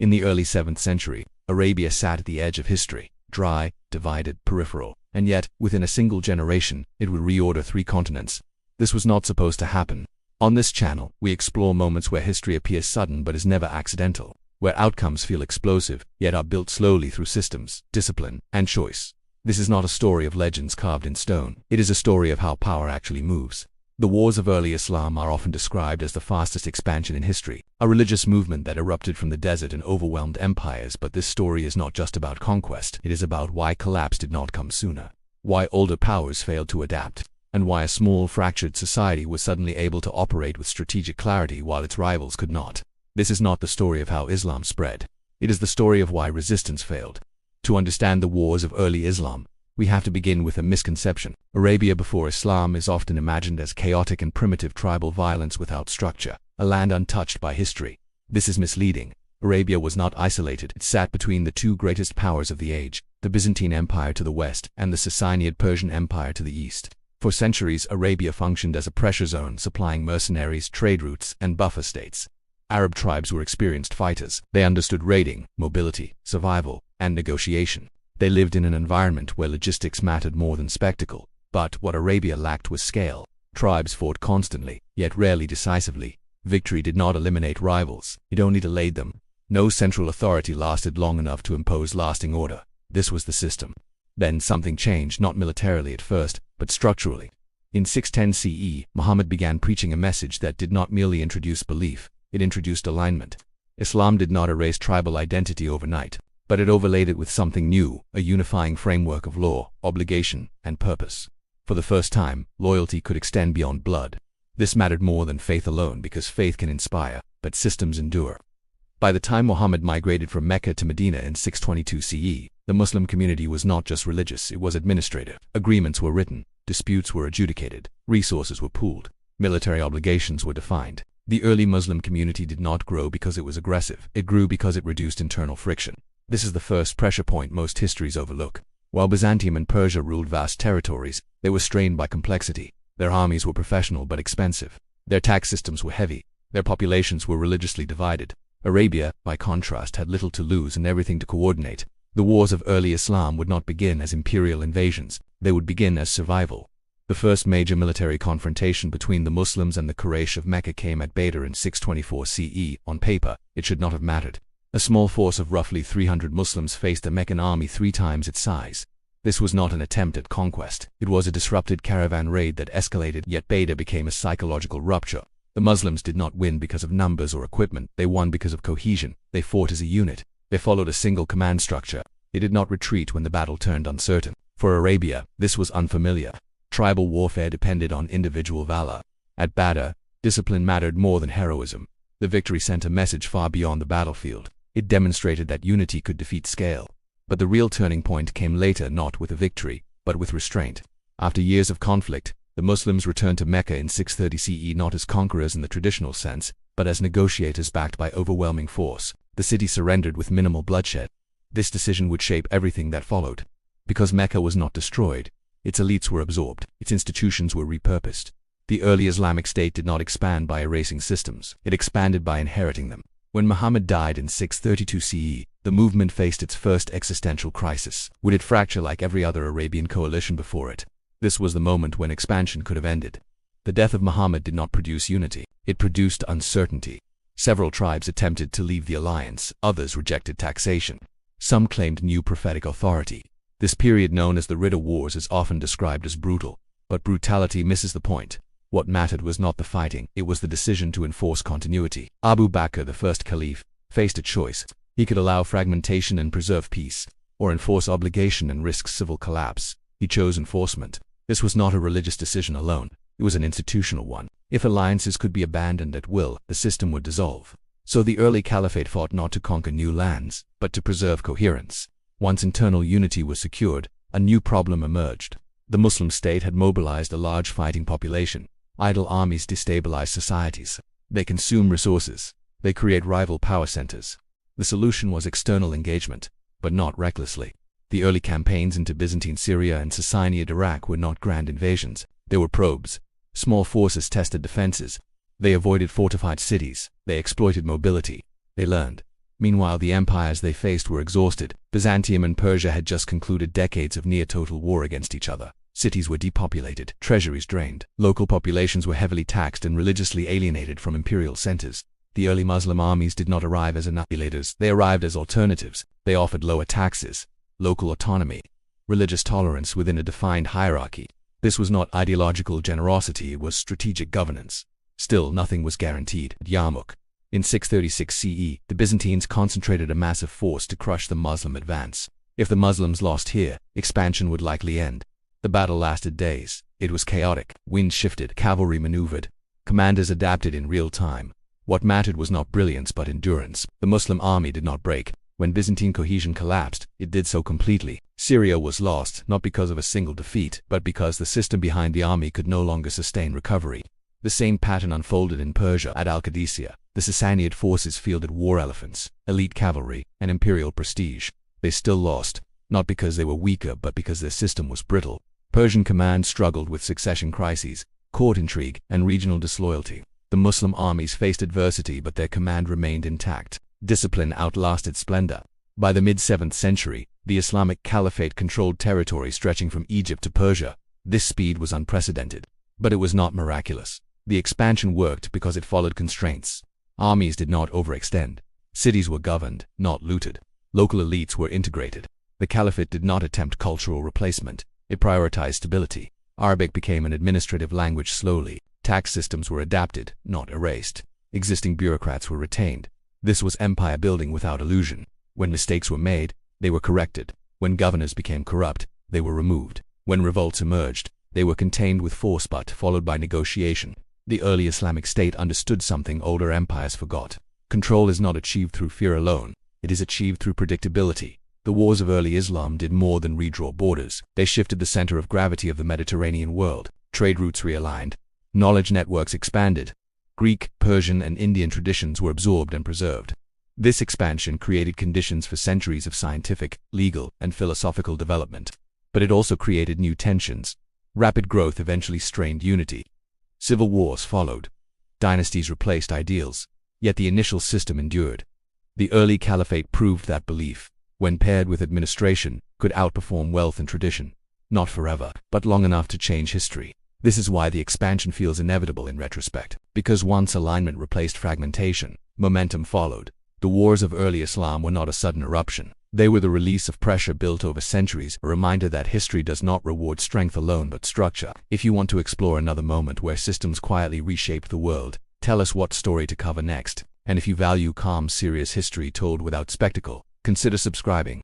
In the early 7th century, Arabia sat at the edge of history, dry, divided, peripheral, and yet, within a single generation, it would reorder 3 continents. This was not supposed to happen. On this channel, we explore moments where history appears sudden but is never accidental, where outcomes feel explosive, yet are built slowly through systems, discipline, and choice. This is not a story of legends carved in stone. It is a story of how power actually moves. The wars of early Islam are often described as the fastest expansion in history, a religious movement that erupted from the desert and overwhelmed empires. But this story is not just about conquest. It is about why collapse did not come sooner, why older powers failed to adapt, and why a small, fractured society was suddenly able to operate with strategic clarity while its rivals could not. This is not the story of how Islam spread. It is the story of why resistance failed. To understand the wars of early Islam, we have to begin with a misconception. Arabia before Islam is often imagined as chaotic and primitive tribal violence without structure, a land untouched by history. This is misleading. Arabia was not isolated. It sat between the 2 greatest powers of the age, the Byzantine Empire to the west and the Sassanid Persian Empire to the east. For centuries, Arabia functioned as a pressure zone, supplying mercenaries, trade routes, and buffer states. Arab tribes were experienced fighters. They understood raiding, mobility, survival, and negotiation. They lived in an environment where logistics mattered more than spectacle. But what Arabia lacked was scale. Tribes fought constantly, yet rarely decisively. Victory did not eliminate rivals. It only delayed them. No central authority lasted long enough to impose lasting order. This was the system. Then something changed, not militarily at first, but structurally. In 610 CE, Muhammad began preaching a message that did not merely introduce belief, it introduced alignment. Islam did not erase tribal identity overnight, but it overlaid it with something new, a unifying framework of law, obligation, and purpose. For the first time, loyalty could extend beyond blood. This mattered more than faith alone, because faith can inspire, but systems endure. By the time Muhammad migrated from Mecca to Medina in 622 CE, the Muslim community was not just religious, it was administrative. Agreements were written, disputes were adjudicated, resources were pooled, military obligations were defined. The early Muslim community did not grow because it was aggressive, it grew because it reduced internal friction. This is the first pressure point most histories overlook. While Byzantium and Persia ruled vast territories, they were strained by complexity. Their armies were professional but expensive. Their tax systems were heavy. Their populations were religiously divided. Arabia, by contrast, had little to lose and everything to coordinate. The wars of early Islam would not begin as imperial invasions. They would begin as survival. The first major military confrontation between the Muslims and the Quraysh of Mecca came at Badr in 624 CE. On paper, it should not have mattered. A small force of roughly 300 Muslims faced a Meccan army 3 times its size. This was not an attempt at conquest. It was a disrupted caravan raid that escalated, yet Badr became a psychological rupture. The Muslims did not win because of numbers or equipment. They won because of cohesion. They fought as a unit. They followed a single command structure. They did not retreat when the battle turned uncertain. For Arabia, this was unfamiliar. Tribal warfare depended on individual valor. At Badr, discipline mattered more than heroism. The victory sent a message far beyond the battlefield. It demonstrated that unity could defeat scale. But the real turning point came later, not with a victory, but with restraint. After years of conflict, the Muslims returned to Mecca in 630 CE not as conquerors in the traditional sense, but as negotiators backed by overwhelming force. The city surrendered with minimal bloodshed. This decision would shape everything that followed. Because Mecca was not destroyed, its elites were absorbed, its institutions were repurposed. The early Islamic State did not expand by erasing systems, it expanded by inheriting them. When Muhammad died in 632 CE, the movement faced its first existential crisis. Would it fracture like every other Arabian coalition before it? This was the moment when expansion could have ended. The death of Muhammad did not produce unity, it produced uncertainty. Several tribes attempted to leave the alliance, others rejected taxation. Some claimed new prophetic authority. This period, known as the Ridda Wars, is often described as brutal, but brutality misses the point. What mattered was not the fighting, it was the decision to enforce continuity. Abu Bakr, the first caliph, faced a choice. He could allow fragmentation and preserve peace, or enforce obligation and risk civil collapse. He chose enforcement. This was not a religious decision alone, it was an institutional one. If alliances could be abandoned at will, the system would dissolve. So the early caliphate fought not to conquer new lands, but to preserve coherence. Once internal unity was secured, a new problem emerged. The Muslim state had mobilized a large fighting population. Idle armies destabilize societies. They consume resources. They create rival power centers. The solution was external engagement, but not recklessly. The early campaigns into Byzantine Syria and Sassanid Iraq were not grand invasions. They were probes. Small forces tested defenses. They avoided fortified cities. They exploited mobility. They learned. Meanwhile, the empires they faced were exhausted. Byzantium and Persia had just concluded decades of near-total war against each other. Cities were depopulated, treasuries drained, local populations were heavily taxed and religiously alienated from imperial centers. The early Muslim armies did not arrive as annihilators, they arrived as alternatives. They offered lower taxes, local autonomy, religious tolerance within a defined hierarchy. This was not ideological generosity, it was strategic governance. Still, nothing was guaranteed. At Yarmouk, in 636 CE, the Byzantines concentrated a massive force to crush the Muslim advance. If the Muslims lost here, expansion would likely end. The battle lasted days. It was chaotic. Winds shifted, cavalry maneuvered, commanders adapted in real time. What mattered was not brilliance but endurance. The Muslim army did not break. When Byzantine cohesion collapsed, it did so completely. Syria was lost, not because of a single defeat, but because the system behind the army could no longer sustain recovery. The same pattern unfolded in Persia. At Al-Qadisiyah, the Sassanid forces fielded war elephants, elite cavalry, and imperial prestige. They still lost, not because they were weaker but because their system was brittle. Persian command struggled with succession crises, court intrigue, and regional disloyalty. The Muslim armies faced adversity but their command remained intact. Discipline outlasted splendor. By the mid-7th century, the Islamic Caliphate controlled territory stretching from Egypt to Persia. This speed was unprecedented. But it was not miraculous. The expansion worked because it followed constraints. Armies did not overextend. Cities were governed, not looted. Local elites were integrated. The Caliphate did not attempt cultural replacement. It prioritized stability. Arabic became an administrative language slowly. Tax systems were adapted, not erased. Existing bureaucrats were retained. This was empire building without illusion. When mistakes were made, they were corrected. When governors became corrupt, they were removed. When revolts emerged, they were contained with force but followed by negotiation. The early Islamic state understood something older empires forgot. Control is not achieved through fear alone. It is achieved through predictability. The wars of early Islam did more than redraw borders. They shifted the center of gravity of the Mediterranean world. Trade routes realigned. Knowledge networks expanded. Greek, Persian, and Indian traditions were absorbed and preserved. This expansion created conditions for centuries of scientific, legal, and philosophical development. But it also created new tensions. Rapid growth eventually strained unity. Civil wars followed. Dynasties replaced ideals. Yet the initial system endured. The early caliphate proved that belief, when paired with administration, could outperform wealth and tradition. Not forever, but long enough to change history. This is why the expansion feels inevitable in retrospect. Because once alignment replaced fragmentation, momentum followed. The wars of early Islam were not a sudden eruption. They were the release of pressure built over centuries, a reminder that history does not reward strength alone but structure. If you want to explore another moment where systems quietly reshaped the world, tell us what story to cover next. And if you value calm, serious history told without spectacle, consider subscribing.